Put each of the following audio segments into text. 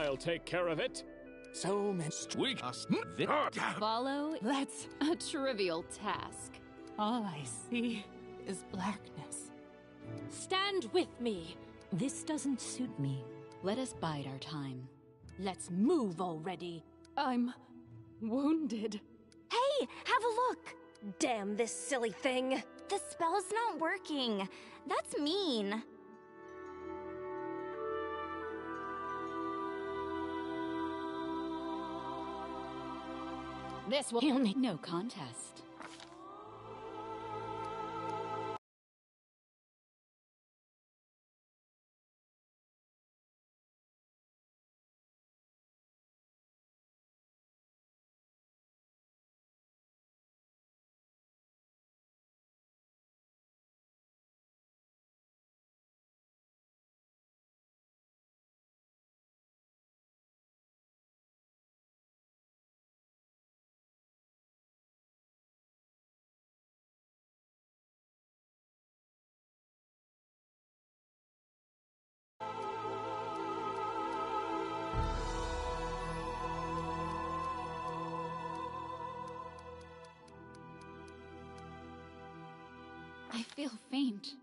I'll take care of it. So many Follow? That's a trivial task. All I see is blackness. Stand with me. This doesn't suit me. Let us bide our time. Let's move already. I'm wounded. Hey, have a look! Damn this silly thing! The spell's not working. That's mean. This will only no contest. I feel faint.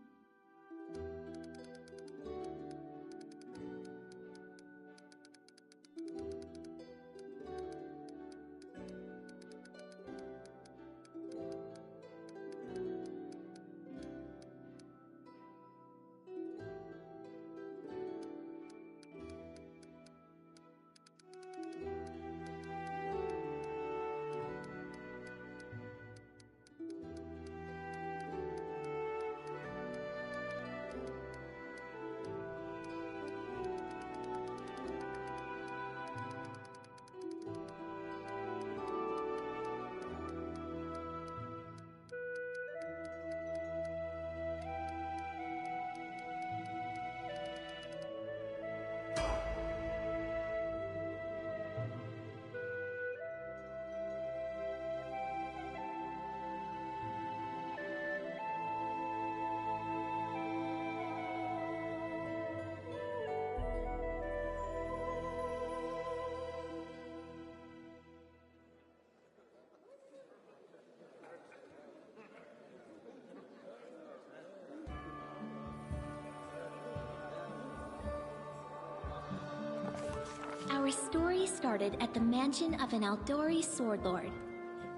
Our story started at the mansion of an Aldori sword lord.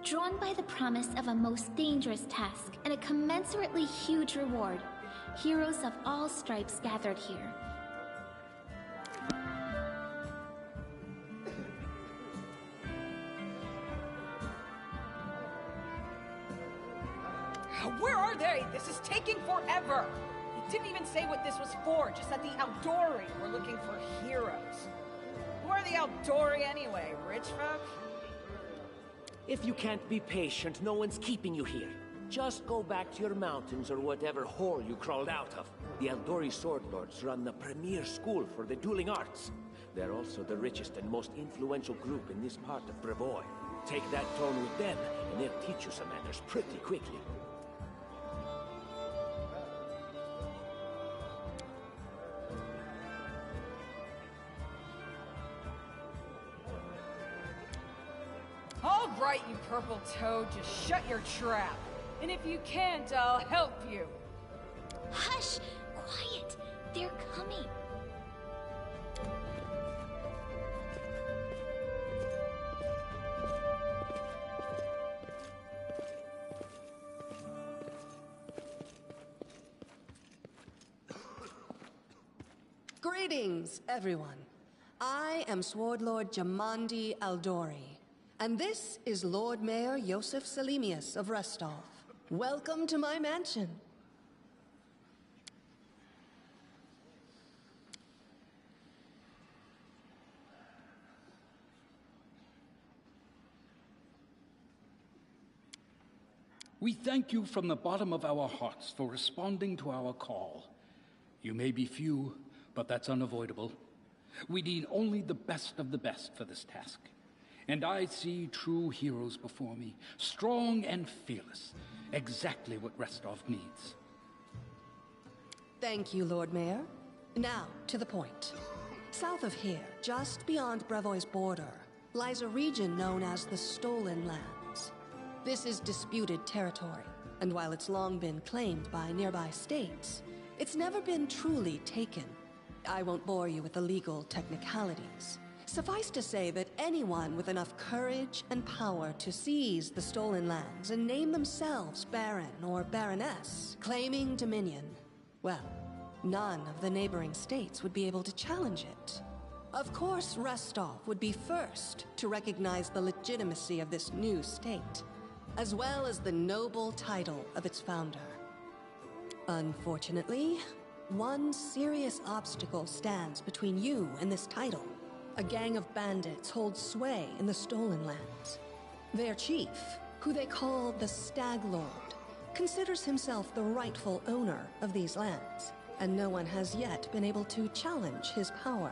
Drawn by the promise of a most dangerous task and a commensurately huge reward, heroes of all stripes gathered here. Where are they? This is taking forever! It didn't even say what this was for, just that the Aldori were looking for heroes. Who are the Aldori anyway? Rich folk? If you can't be patient, no one's keeping you here. Just go back to your mountains or whatever hole you crawled out of. The Aldori Sword Lords run the premier school for the dueling arts. They're also the richest and most influential group in this part of Brevoy. Take that tone with them, and they'll teach you some manners pretty quickly. All right, you purple toad, just shut your trap. And if you can't, I'll help you. Hush! Quiet! They're coming. Greetings, everyone. I am Sword Lord Jamandi Aldori, and this is Lord Mayor Yosef Salimius of Restov. Welcome to my mansion. We thank you from the bottom of our hearts for responding to our call. You may be few, but that's unavoidable. We need only the best of the best for this task. And I see true heroes before me, strong and fearless, exactly what Restov needs. Thank you, Lord Mayor. Now, to the point. South of here, just beyond Brevoy's border, lies a region known as the Stolen Lands. This is disputed territory, and while it's long been claimed by nearby states, it's never been truly taken. I won't bore you with the legal technicalities. Suffice to say that anyone with enough courage and power to seize the Stolen Lands and name themselves Baron or Baroness, claiming dominion, well, none of the neighboring states would be able to challenge it. Of course, Restov would be first to recognize the legitimacy of this new state, as well as the noble title of its founder. Unfortunately, one serious obstacle stands between you and this title. A gang of bandits holds sway in the Stolen Lands. Their chief, who they call the Stag Lord, considers himself the rightful owner of these lands, and no one has yet been able to challenge his power.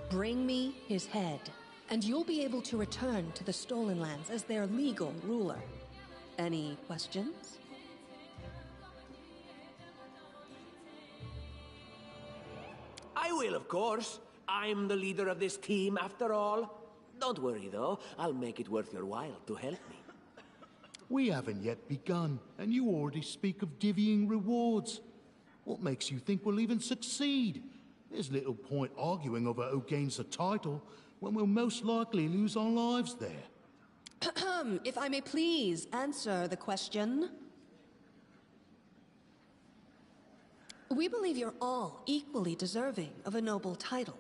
Bring me his head, and you'll be able to return to the Stolen Lands as their legal ruler. Any questions? I will, of course. I'm the leader of this team, after all. Don't worry, though. I'll make it worth your while to help me. We haven't yet begun, and you already speak of divvying rewards. What makes you think we'll even succeed? There's little point arguing over who gains the title when we'll most likely lose our lives there. If I may please answer the question. We believe you're all equally deserving of a noble title.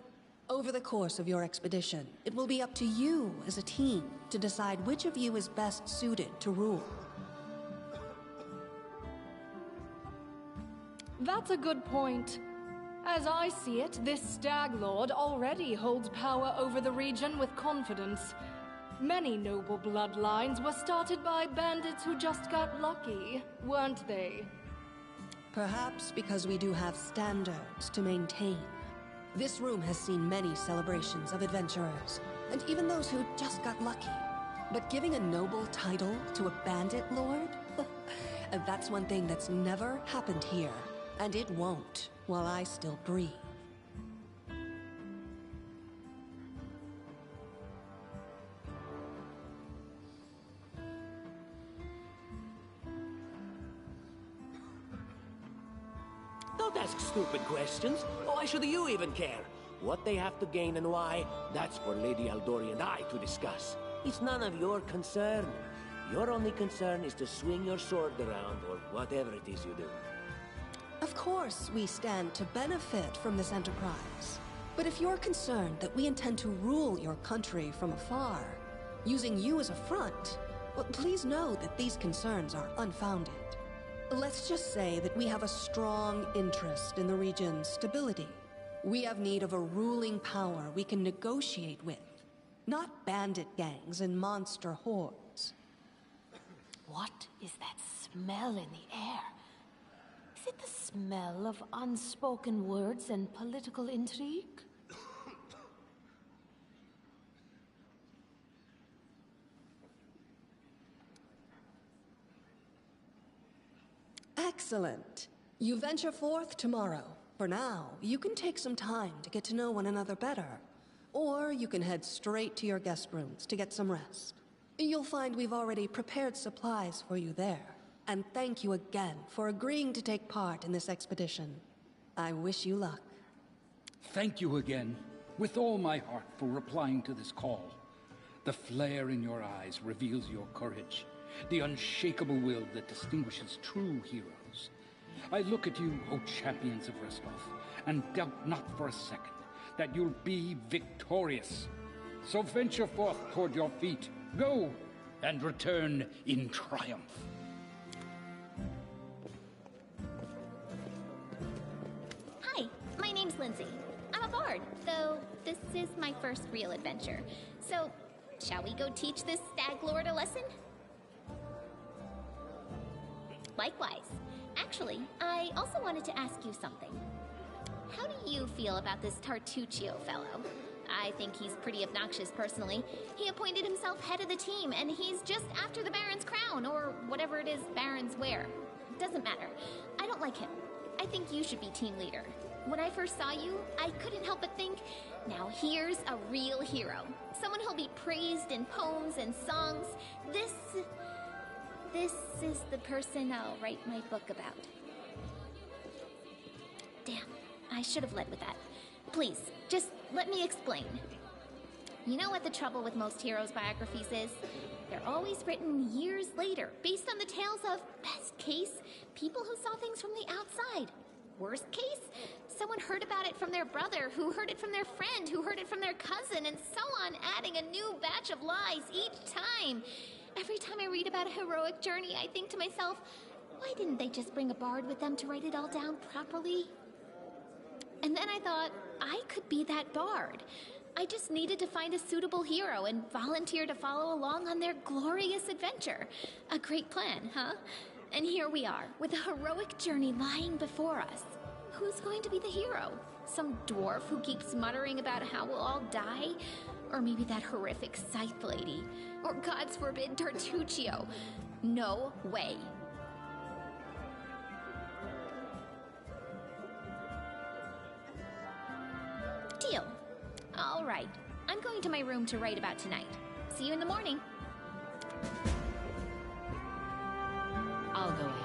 Over the course of your expedition, it will be up to you as a team to decide which of you is best suited to rule. That's a good point. As I see it, this Stag Lord already holds power over the region with confidence. Many noble bloodlines were started by bandits who just got lucky, weren't they? Perhaps because we do have standards to maintain. This room has seen many celebrations of adventurers, and even those who just got lucky. But giving a noble title to a bandit lord? That's one thing that's never happened here, and it won't while I still breathe. Don't ask stupid questions. Why should you even care? What they have to gain and why, that's for Lady Aldori and I to discuss. It's none of your concern. Your only concern is to swing your sword around, or whatever it is you do. Of course, we stand to benefit from this enterprise. But if you're concerned that we intend to rule your country from afar, using you as a front, well, please know that these concerns are unfounded. Let's just say that we have a strong interest in the region's stability. We have need of a ruling power we can negotiate with, not bandit gangs and monster hordes. What is that smell in the air? Is it the smell of unspoken words and political intrigue? Excellent. You venture forth tomorrow. For now, you can take some time to get to know one another better. Or you can head straight to your guest rooms to get some rest. You'll find we've already prepared supplies for you there. And thank you again for agreeing to take part in this expedition. I wish you luck. Thank you again, with all my heart, for replying to this call. The flare in your eyes reveals your courage, the unshakable will that distinguishes true heroes. I look at you, O champions of Restov, and doubt not for a second that you'll be victorious. So venture forth toward your feet. Go, and return in triumph. Hi, my name's Lindsay. I'm a bard, though this is my first real adventure. So, shall we go teach this Stag Lord a lesson? Likewise. Actually, I also wanted to ask you something. How do you feel about this Tartuccio fellow? I think he's pretty obnoxious personally. He appointed himself head of the team, and he's just after the Baron's crown, or whatever it is Barons wear. Doesn't matter. I don't like him. I think you should be team leader. When I first saw you, I couldn't help but think Now here's a real hero. Someone who'll be praised in poems and songs. This is the person I'll write my book about. Damn, I should have led with that. Please, just let me explain. You know what the trouble with most heroes' biographies is? They're always written years later, based on the tales of, best case, people who saw things from the outside. Worst case, someone heard about it from their brother, who heard it from their friend, who heard it from their cousin, and so on, adding a new batch of lies each time. Every time I read about a heroic journey, I think to myself, why didn't they just bring a bard with them to write it all down properly? And then I thought, I could be that bard. I just needed to find a suitable hero and volunteer to follow along on their glorious adventure. A great plan, huh? And here we are, with a heroic journey lying before us. Who's going to be the hero? Some dwarf who keeps muttering about how we'll all die? Or maybe that horrific scythe lady? Or, God's forbid, Tartuccio? No way. Deal. All right. I'm going to my room to write about tonight. See you in the morning. I'll go ahead.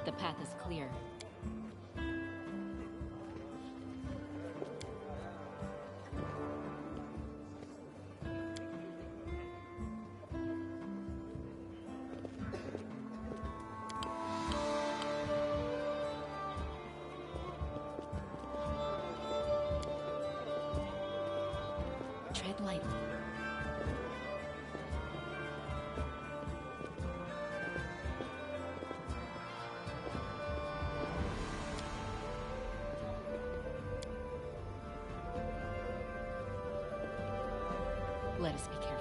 The path is clear. Tread lightly. Let us be careful.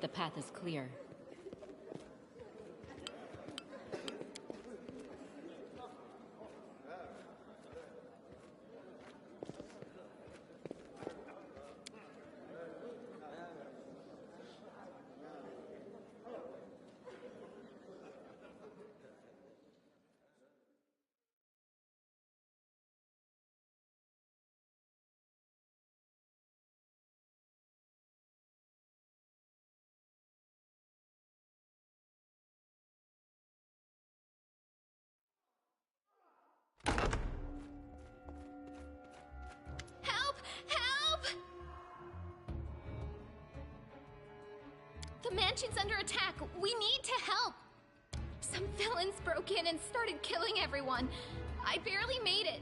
The path is clear. Help! Help! The mansion's under attack. We need to help. Some villains broke in and started killing everyone. I barely made it.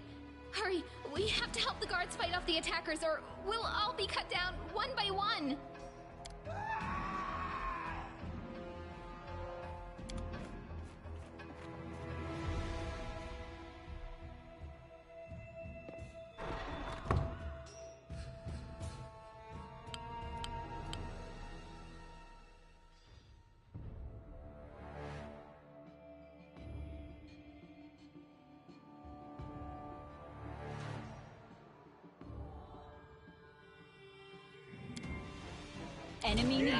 Hurry, we have to help the guards fight off the attackers or we'll all be cut down one by one. Enemy near.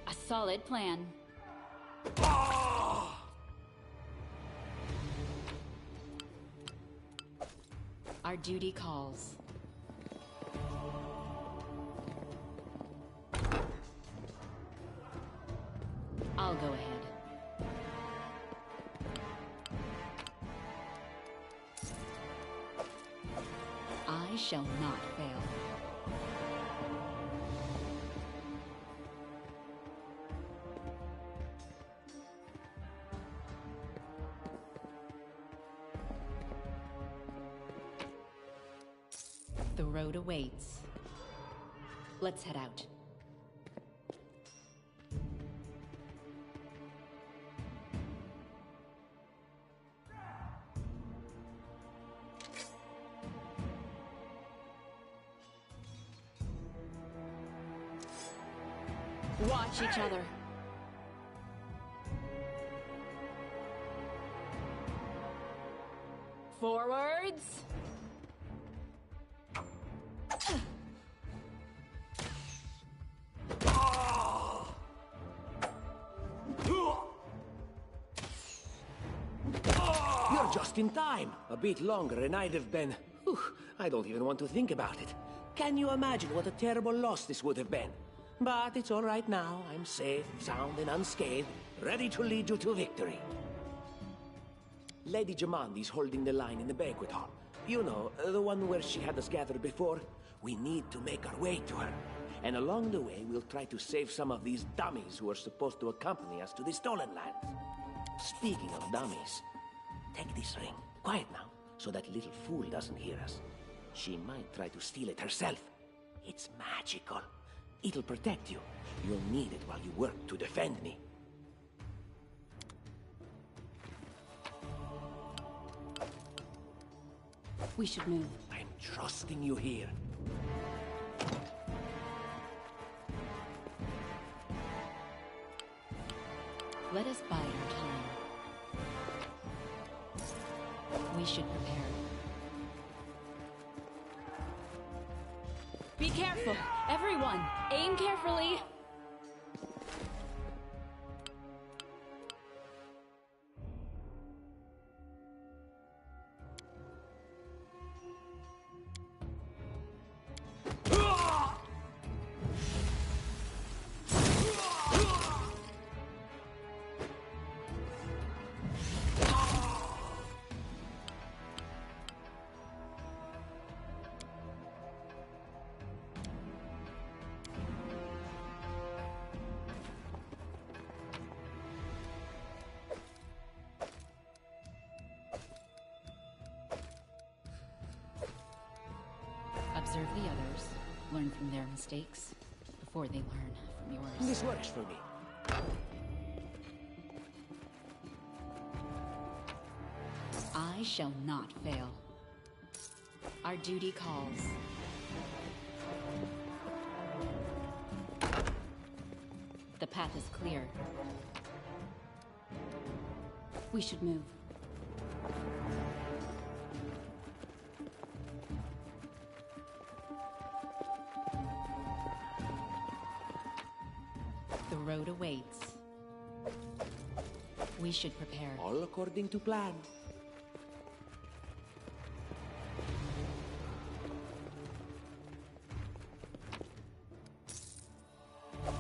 A solid plan. Our duty calls. I'll go ahead. I shall not fail. The road awaits. Let's head out. Watch each other. Forwards. You're just in time. A bit longer and I'd have been... Whew, I don't even want to think about it. Can you imagine what a terrible loss this would have been? But it's all right now. I'm safe, sound, and unscathed, ready to lead you to victory. Lady Jamandi's holding the line in the banquet hall. You know, the one where she had us gathered before. We need to make our way to her. And along the way, we'll try to save some of these dummies who are supposed to accompany us to the Stolen Lands. Speaking of dummies, take this ring. Quiet now, so that little fool doesn't hear us. She might try to steal it herself. It's magical. It'll protect you. You'll need it while you work to defend me. We should move. I'm trusting you here. Let us bide our time. We should prepare. Be careful. Everyone, aim carefully. Observe the others, learn from their mistakes, before they learn from yours. This works for me. I shall not fail. Our duty calls. The path is clear. We should move. The road awaits. We should prepare. All according to plan.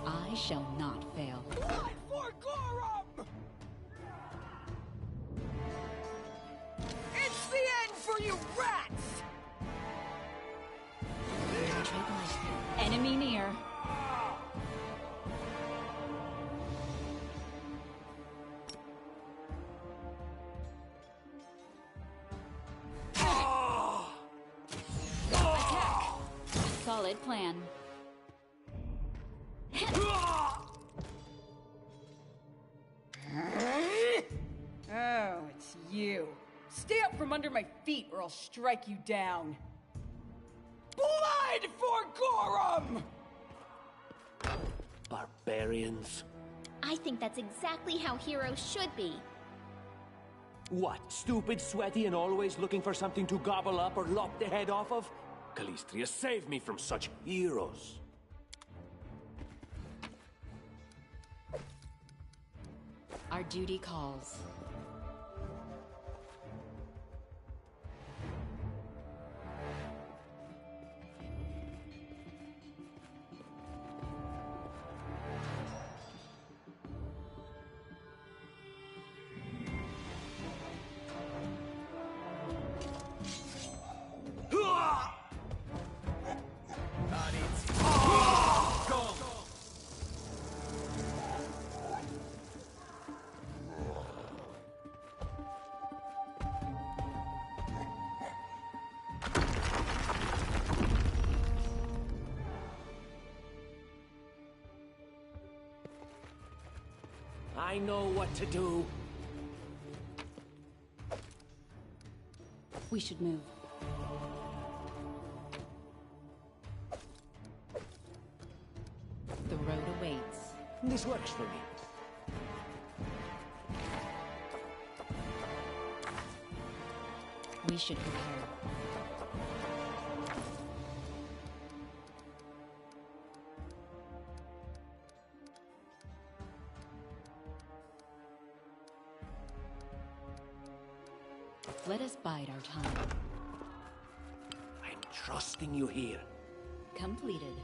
I shall not fail. Blood for Gorum! It's the end for you rats! Enemy near. Attack! Solid plan. Oh, it's you. Stay up from under my feet or I'll strike you down. Blood for Gorum! Barbarians. I think that's exactly how heroes should be. What, stupid, sweaty, and always looking for something to gobble up or lop the head off of? Calistria, save me from such heroes. Our duty calls. I know what to do. We should move. The road awaits. This works for me. We should prepare. Let us bide our time. I'm trusting you here. Completed.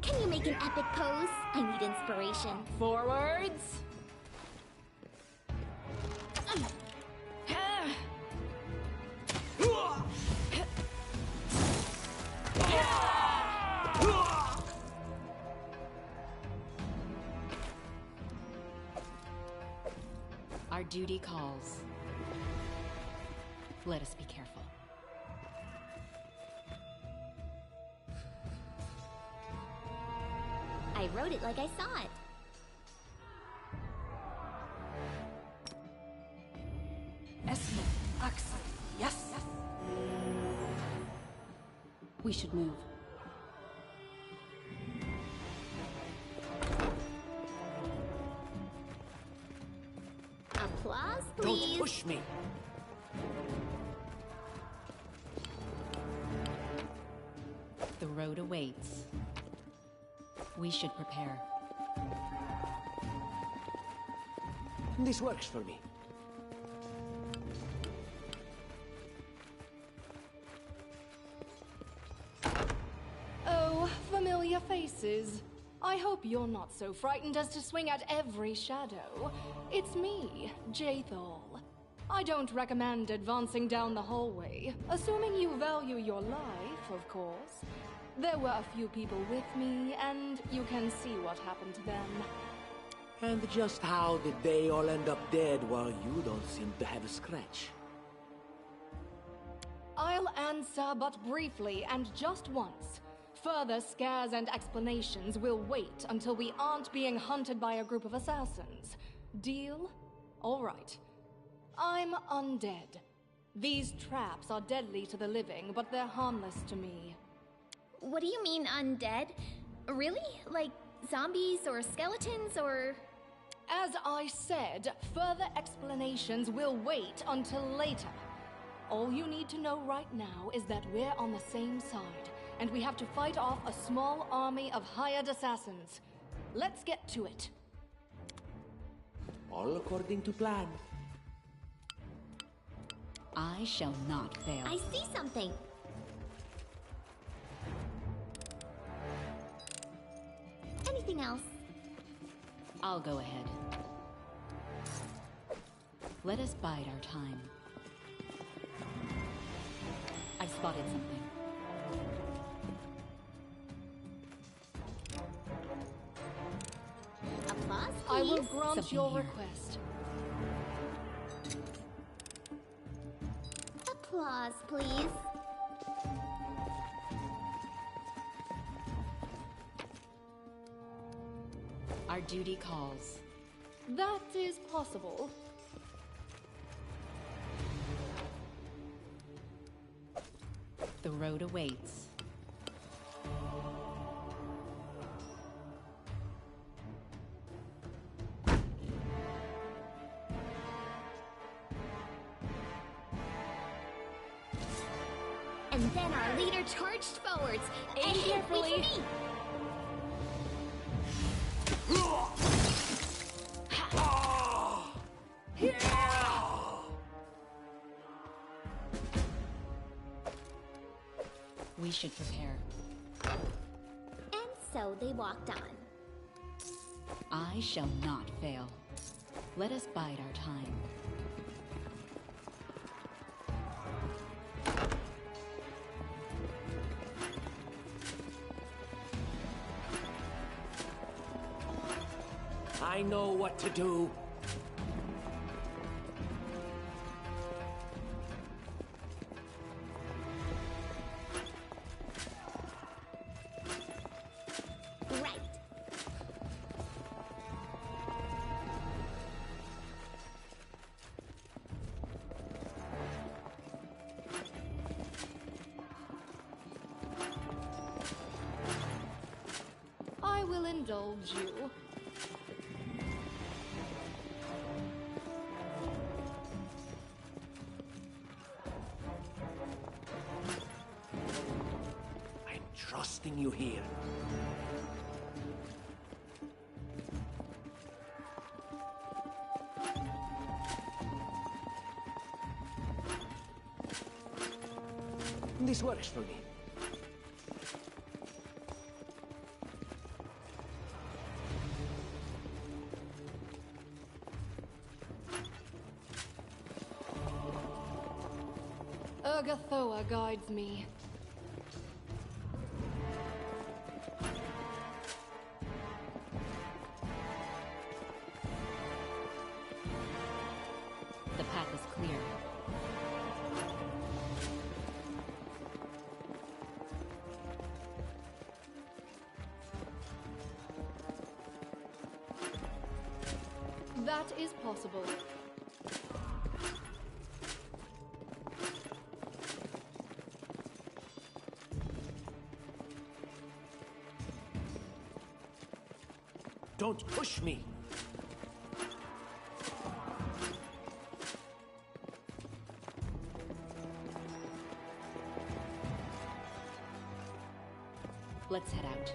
Can you make an epic pose? I need inspiration. Forwards. Our duty calls. Let us be careful. I wrote it like I saw it. Esme, Axel, yes. We should move. Applause, please. Don't push me. The road awaits. We should prepare. This works for me. Oh, familiar faces. I hope you're not so frightened as to swing at every shadow. It's me, Jaethal. I don't recommend advancing down the hallway, assuming you value your life, of course. There were a few people with me, and you can see what happened to them. And just how did they all end up dead while you don't seem to have a scratch? I'll answer but briefly and just once. Further scares and explanations will wait until we aren't being hunted by a group of assassins. Deal? All right. I'm undead. These traps are deadly to the living, but they're harmless to me. What do you mean, undead? Really? Like zombies or skeletons or... As I said, further explanations will wait until later. All you need to know right now is that we're on the same side, and we have to fight off a small army of hired assassins. Let's get to it. All according to plan. I shall not fail. I see something. Anything else? I'll go ahead. Let us bide our time. I've spotted something. Applause, please. I will grant Something your here. request. Applause, please. Our duty calls. That is possible. The road awaits. And then our leader charged forwards. Aim carefully. Wait for me. We should prepare. And so they walked on. I shall not fail. Let us bide our time. I know what to do. Right. indulge you. I'm trusting you here. This works for me. Urgathoa guides me. The path is clear. That is possible. Don't push me! Let's head out.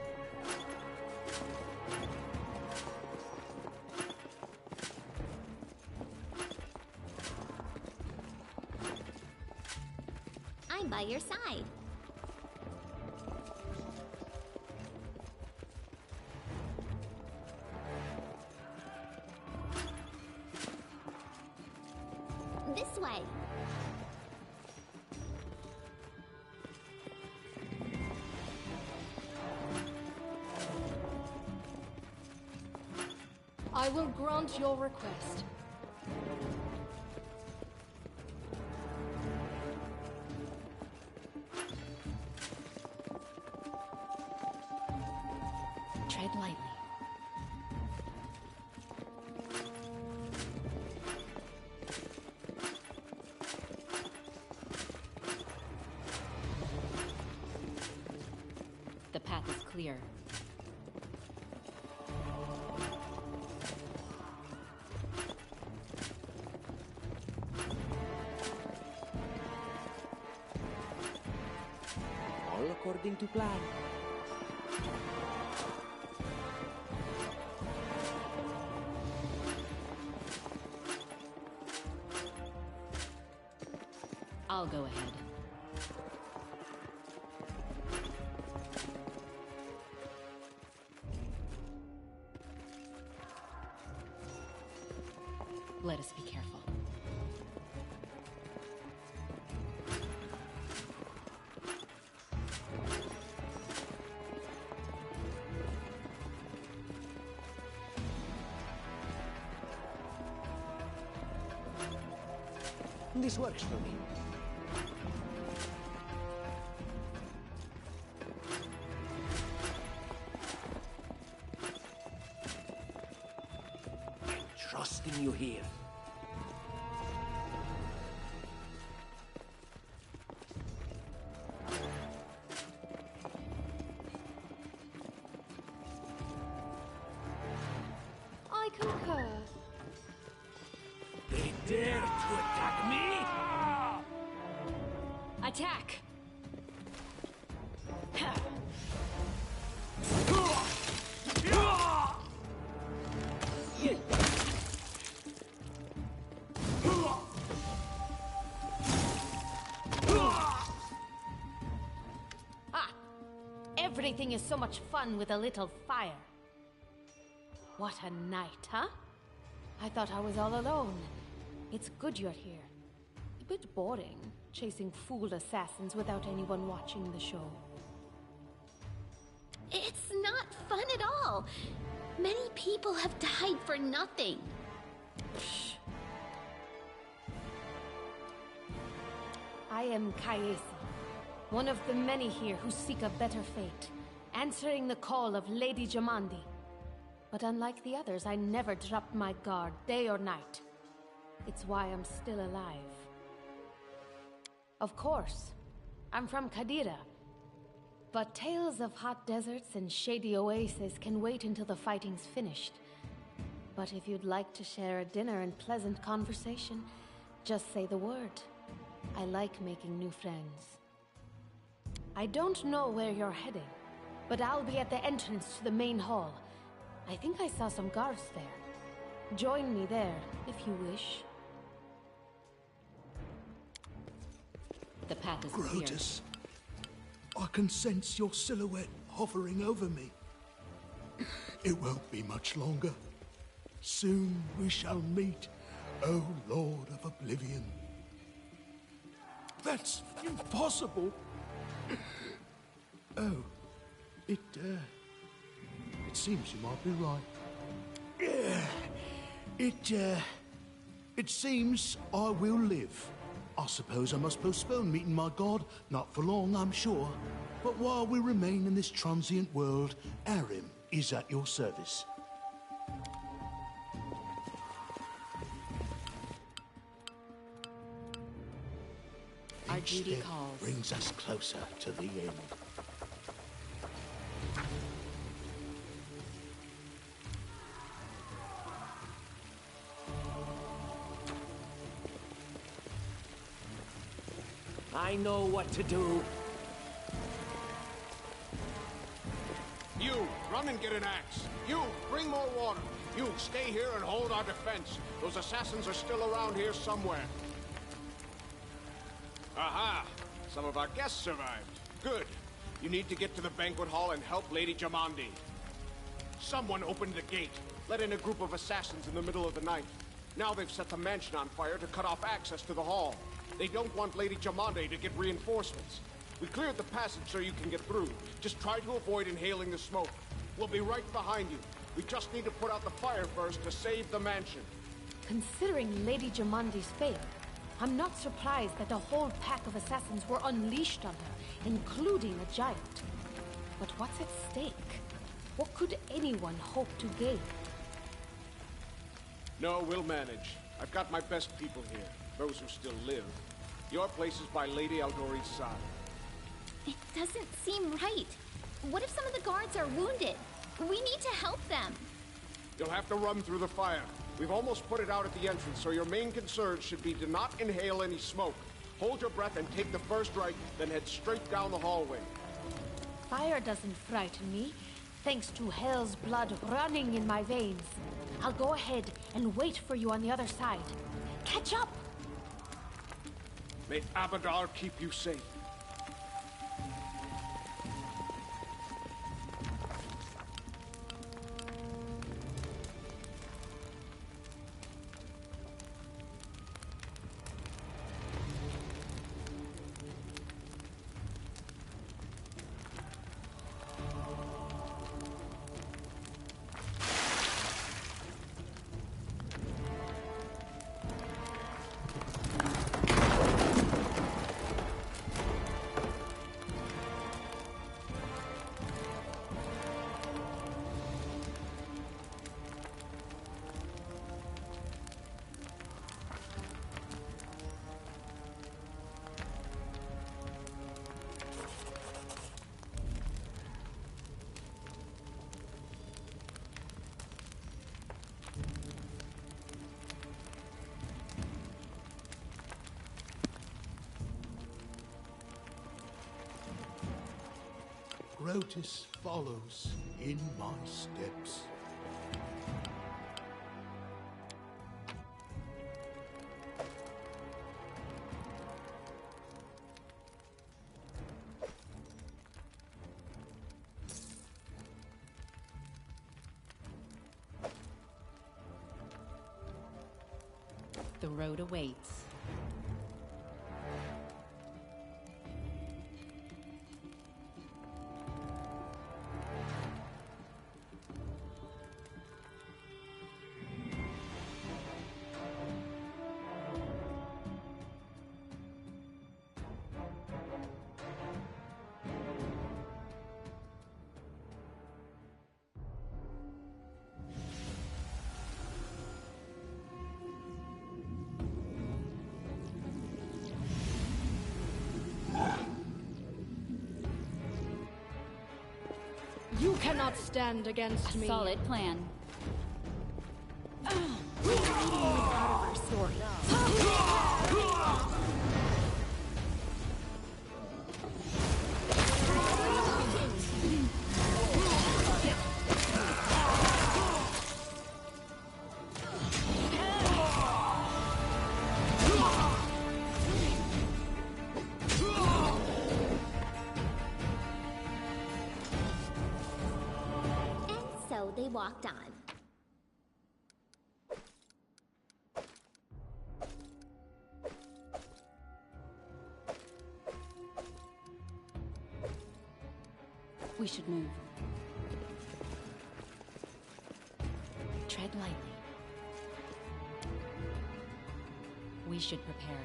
I'm by your side. This way. I will grant your request. Tread lightly. The path is clear. All according to plan. I'll go ahead. Let us be careful. This works for me. I'm trusting you here. I concur. They dare to attack me? Attack! Ah! Everything is so much fun with a little fire. What a night, huh? I thought I was all alone. It's good you're here. A bit boring, chasing fooled assassins without anyone watching the show. It's not fun at all. Many people have died for nothing. Psh. I am Kaesi, one of the many here who seek a better fate, answering the call of Lady Jamandi. But unlike the others, I never dropped my guard, day or night. It's why I'm still alive. Of course, I'm from Kadira. But tales of hot deserts and shady oases can wait until the fighting's finished. But if you'd like to share a dinner and pleasant conversation, just say the word. I like making new friends. I don't know where you're heading, but I'll be at the entrance to the main hall. I think I saw some guards there. Join me there, if you wish. The path is Grotus, I can sense your silhouette hovering over me. It won't be much longer. Soon we shall meet, O Lord of Oblivion. That's impossible! Oh, it seems you might be right. It seems I will live. I suppose I must postpone meeting my god, not for long, I'm sure. But while we remain in this transient world, Arim is at your service. Our Each duty step calls. brings us closer to the end. I know what to do. You, run and get an axe. You, bring more water. You, stay here and hold our defense. Those assassins are still around here somewhere. Aha! Some of our guests survived. Good. You need to get to the banquet hall and help Lady Jamandi. Someone opened the gate, let in a group of assassins in the middle of the night. Now they've set the mansion on fire to cut off access to the hall. They don't want Lady Jamandi to get reinforcements. We cleared the passage so you can get through. Just try to avoid inhaling the smoke. We'll be right behind you. We just need to put out the fire first to save the mansion. Considering Lady Jamandi's fate, I'm not surprised that a whole pack of assassins were unleashed on her, including a giant. But what's at stake? What could anyone hope to gain? No, we'll manage. I've got my best people here, those who still live. Your place is by Lady Aldori's side. It doesn't seem right. What if some of the guards are wounded? We need to help them. You'll have to run through the fire. We've almost put it out at the entrance, so your main concern should be to not inhale any smoke. Hold your breath and take the first right, then head straight down the hallway. Fire doesn't frighten me, thanks to hell's blood running in my veins. I'll go ahead and wait for you on the other side. Catch up! May Abadar keep you safe. Grotus follows in my steps. The road awaits. cannot stand against me. Solid plan. Our story. So they walked on. We should move. Tread lightly. We should prepare.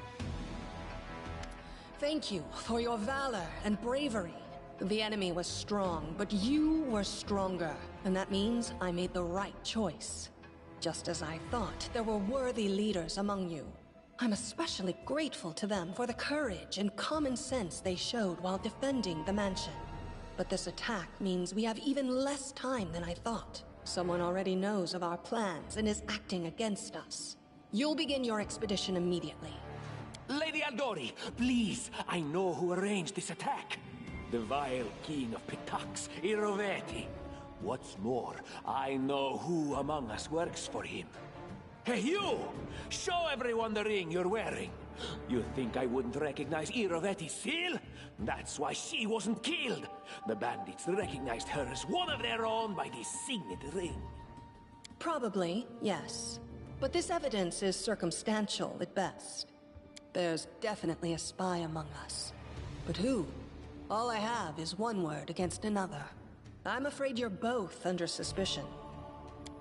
Thank you for your valor and bravery. The enemy was strong, but you were stronger. And that means I made the right choice. Just as I thought, there were worthy leaders among you. I'm especially grateful to them for the courage and common sense they showed while defending the mansion. But this attack means we have even less time than I thought. Someone already knows of our plans and is acting against us. You'll begin your expedition immediately. Lady Aldori, please, I know who arranged this attack. The vile king of Pitax, Iroveti. What's more, I know who among us works for him. Hey, you! Show everyone the ring you're wearing. You think I wouldn't recognize Iroveti's seal? That's why she wasn't killed. The bandits recognized her as one of their own by this signet ring. Probably, yes. But this evidence is circumstantial at best. There's definitely a spy among us. But who? All I have is one word against another. I'm afraid you're both under suspicion.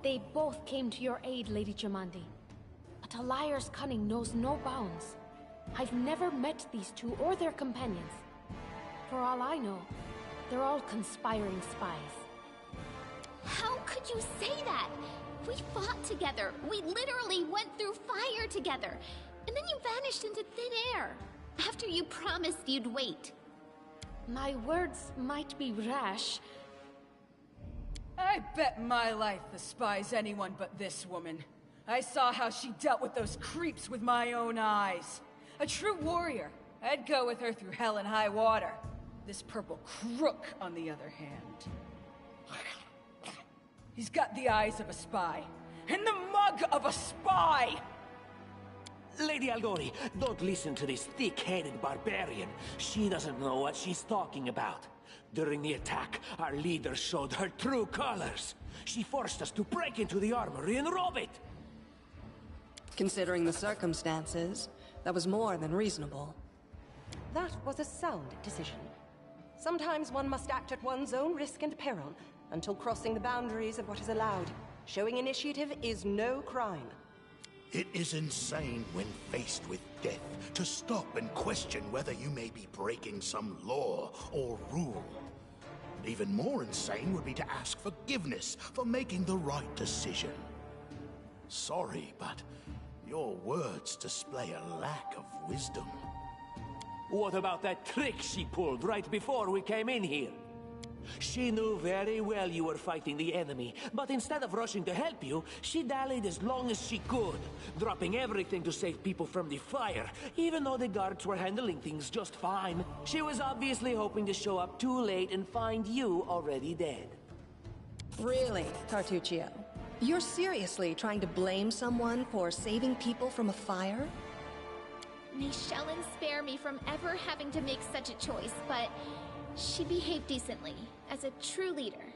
They both came to your aid, Lady Jamandi. But a liar's cunning knows no bounds. I've never met these two or their companions. For all I know, they're all conspiring spies. How could you say that? We fought together. We literally went through fire together. And then you vanished into thin air. After you promised you'd wait. My words might be rash. I bet my life the spies anyone but this woman. I saw how she dealt with those creeps with my own eyes. A true warrior. I'd go with her through hell and high water. This purple crook, on the other hand. He's got the eyes of a spy, and the mug of a spy! Lady Aldori, don't listen to this thick-headed barbarian. She doesn't know what she's talking about. During the attack, our leader showed her true colors. She forced us to break into the armory and rob it. Considering the circumstances, that was more than reasonable. That was a sound decision. Sometimes one must act at one's own risk and peril, until crossing the boundaries of what is allowed. Showing initiative is no crime. It is insane when faced with death to stop and question whether you may be breaking some law or rule. Even more insane would be to ask forgiveness for making the right decision. Sorry, but your words display a lack of wisdom. What about that trick she pulled right before we came in here? She knew very well you were fighting the enemy, but instead of rushing to help you, she dallied as long as she could, dropping everything to save people from the fire, even though the guards were handling things just fine. She was obviously hoping to show up too late and find you already dead. Really, Tartuccio? You're seriously trying to blame someone for saving people from a fire? May Shellen spare me from ever having to make such a choice, but she behaved decently, as a true leader.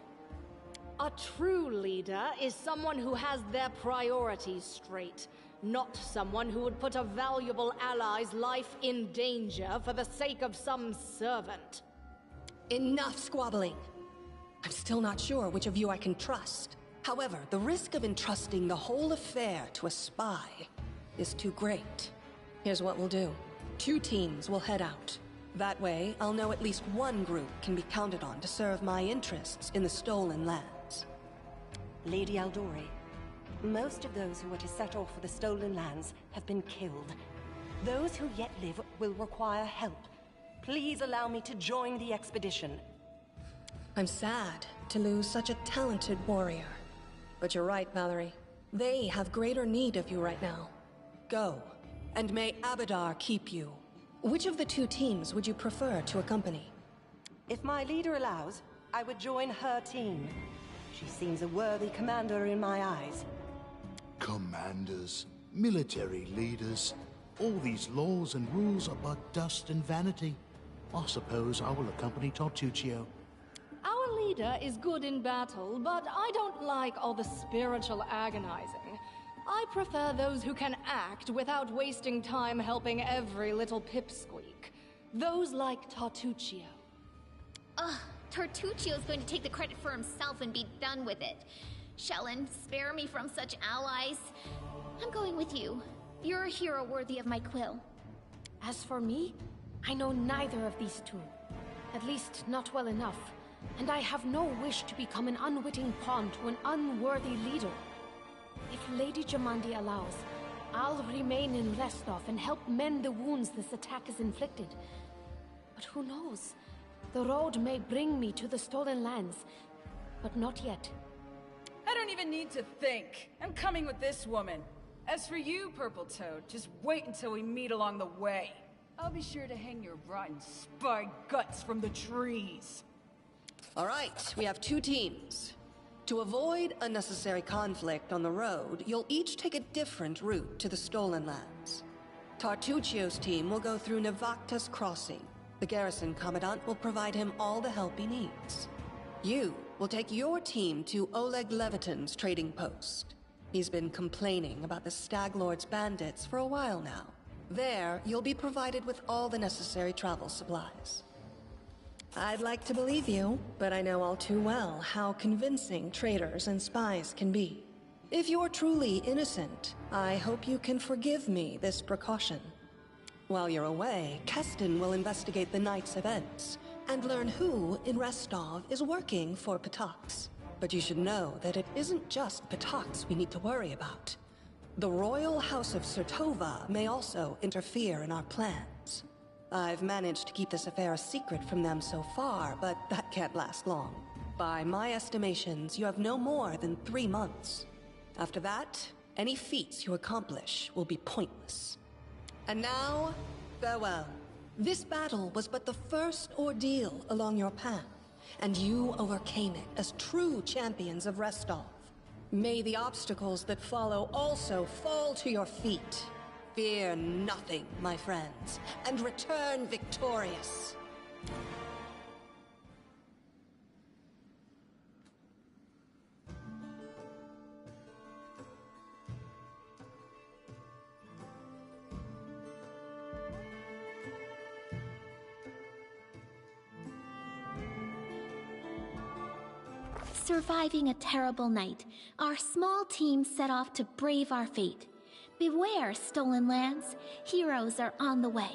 A true leader is someone who has their priorities straight, not someone who would put a valuable ally's life in danger for the sake of some servant. Enough squabbling. I'm still not sure which of you I can trust. However, the risk of entrusting the whole affair to a spy is too great. Here's what we'll do. 2 teams will head out. That way, I'll know at least one group can be counted on to serve my interests in the stolen lands. Lady Aldori, most of those who are to set off for the stolen lands have been killed. Those who yet live will require help. Please allow me to join the expedition. I'm sad to lose such a talented warrior. But you're right, Valerie. They have greater need of you right now. Go, and may Abadar keep you. Which of the two teams would you prefer to accompany? If my leader allows, I would join her team. She seems a worthy commander in my eyes. Commanders, military leaders, all these laws and rules are but dust and vanity. I suppose I will accompany Tartuccio. Our leader is good in battle, but I don't like all the spiritual agonizing. I prefer those who can act without wasting time helping every little pipsqueak. Those like Tartuccio. Ugh, Tartuccio's going to take the credit for himself and be done with it. Shellen, spare me from such allies. I'm going with you. You're a hero worthy of my quill. As for me, I know neither of these two. At least not well enough. And I have no wish to become an unwitting pawn to an unworthy leader. If Lady Jamandi allows, I'll remain in Restov and help mend the wounds this attack has inflicted. But who knows? The road may bring me to the Stolen Lands, but not yet. I don't even need to think. I'm coming with this woman. As for you, Purple Toad, just wait until we meet along the way. I'll be sure to hang your rotten spy guts from the trees. All right, we have two teams. To avoid unnecessary conflict on the road, you'll each take a different route to the Stolen Lands. Tartuccio's team will go through Navakta's crossing. The garrison commandant will provide him all the help he needs. You will take your team to Oleg Levitin's trading post. He's been complaining about the Stag Lord's bandits for a while now. There, you'll be provided with all the necessary travel supplies. I'd like to believe you, but I know all too well how convincing traitors and spies can be. If you're truly innocent, I hope you can forgive me this precaution. While you're away, Keston will investigate the night's events and learn who in Restov is working for Patax. But you should know that it isn't just Patax we need to worry about. The Royal House of Sertova may also interfere in our plans. I've managed to keep this affair a secret from them so far, but that can't last long. By my estimations, you have no more than 3 months. After that, any feats you accomplish will be pointless. And now, farewell. This battle was but the first ordeal along your path, and you overcame it as true champions of Restov. May the obstacles that follow also fall to your feet. Fear nothing, my friends, and return victorious. Surviving a terrible night, our small team set off to brave our fate. Beware, Stolen Lands. Heroes are on the way.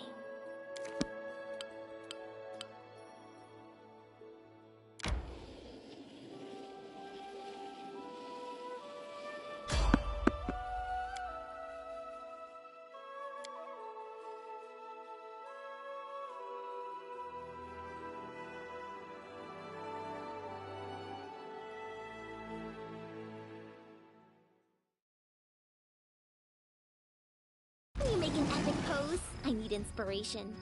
Can you make an epic pose? I need inspiration.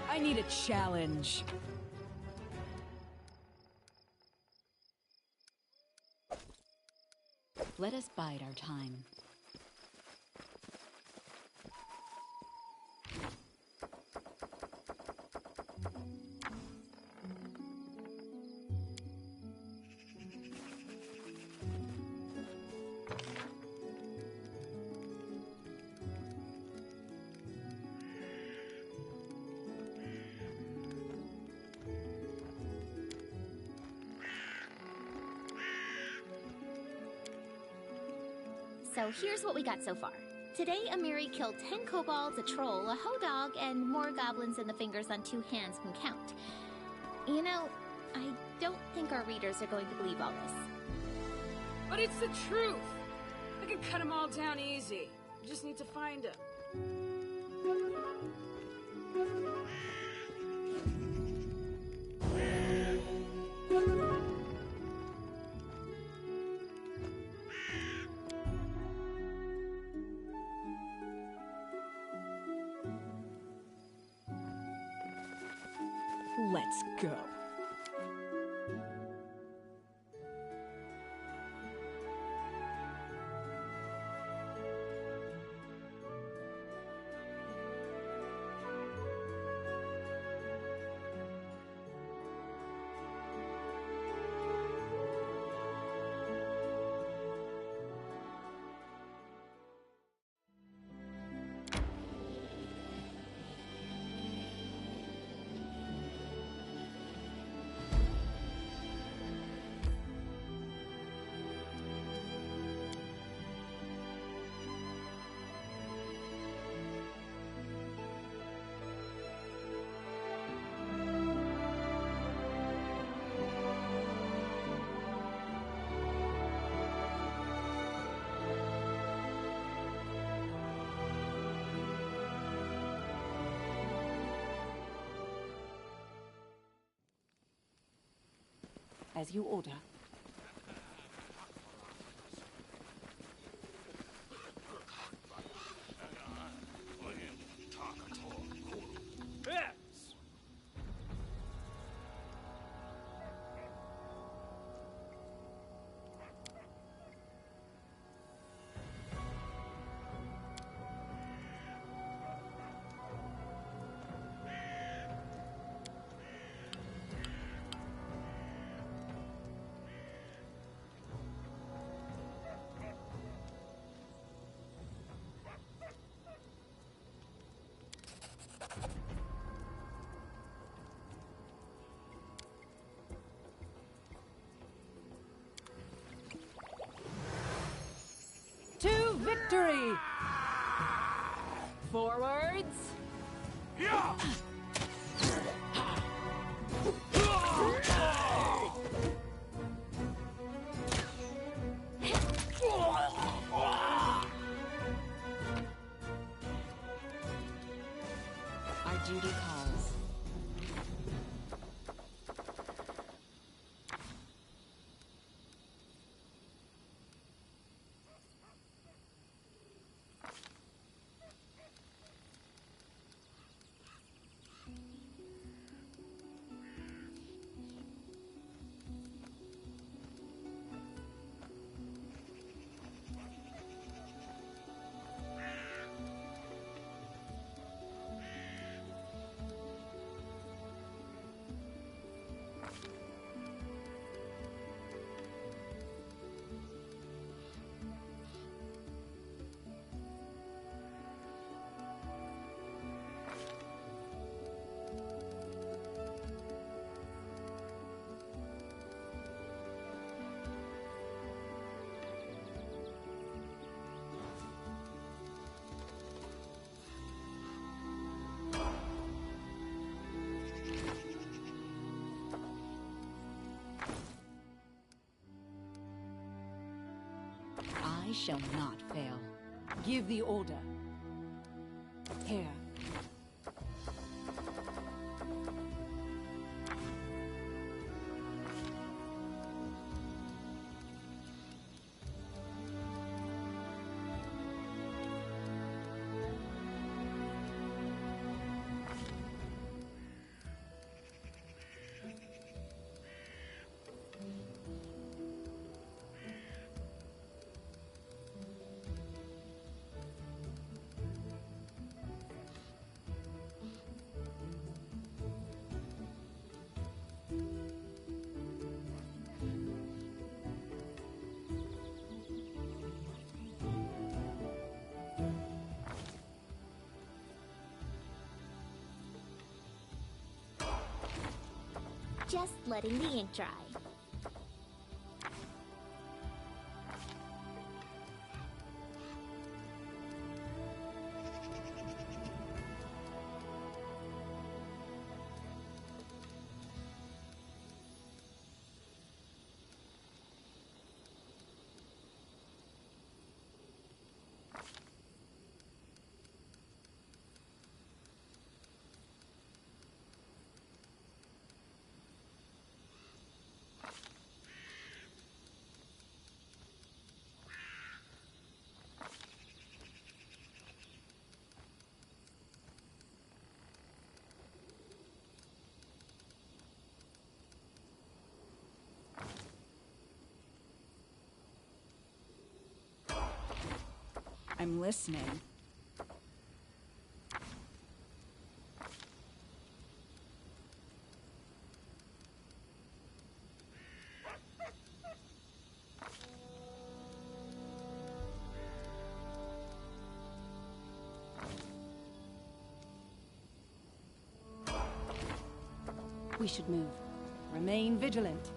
I need a challenge. Let us bide our time. So here's what we got so far. Today, Amiri killed 10 kobolds, a troll, a hoe dog, and more goblins than the fingers on 2 hands can count. You know, I don't think our readers are going to believe all this. But it's the truth! I can cut them all down easy. I just need to find them. Let's go. As you order. To victory! Forwards! Yeah! Our duty calls. I shall not fail. Give the order. Here. Just letting the ink dry. I'm listening. We should move. Remain vigilant.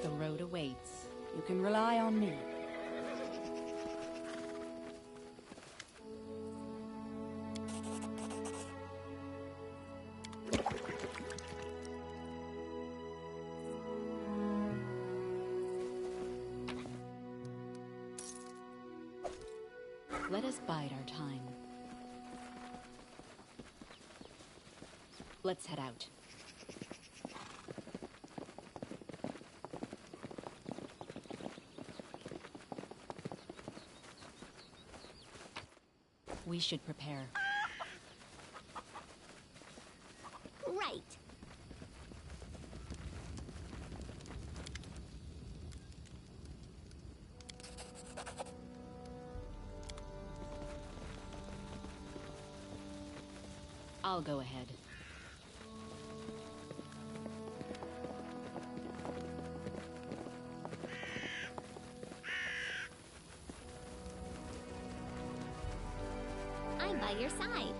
The road awaits. You can rely on me. Let us bide our time. Let's head out. We should prepare. Right. I'll go ahead. I'm by your side.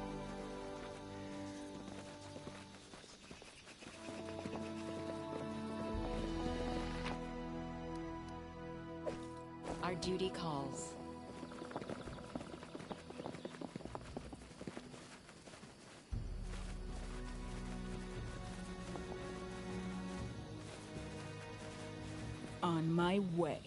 Our duty calls. my way.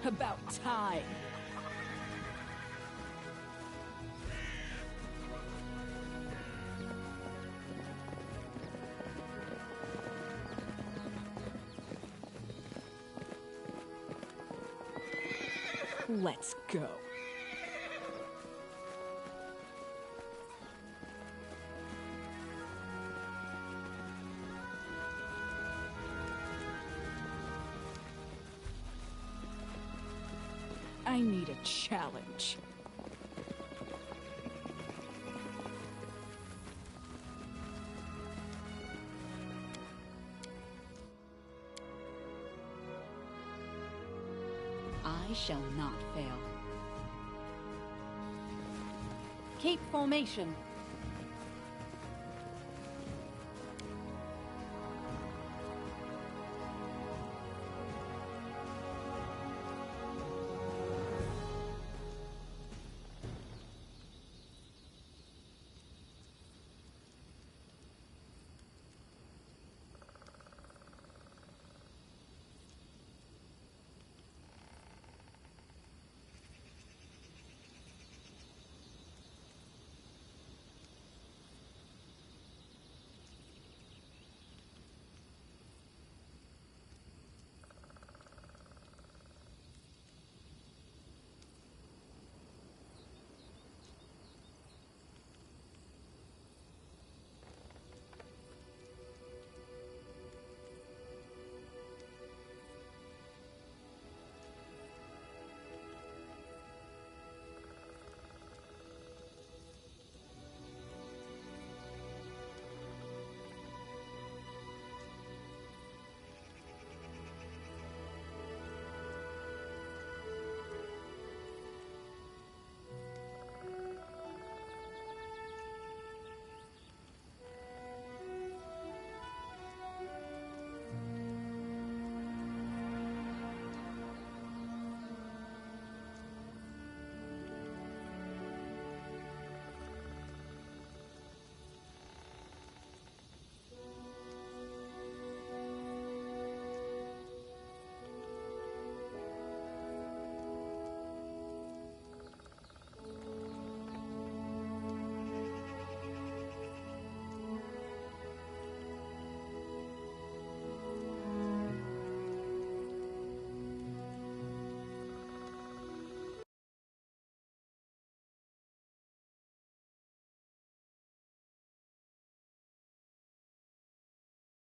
About time. Let's go. I need a challenge. I shall not fail. Keep formation.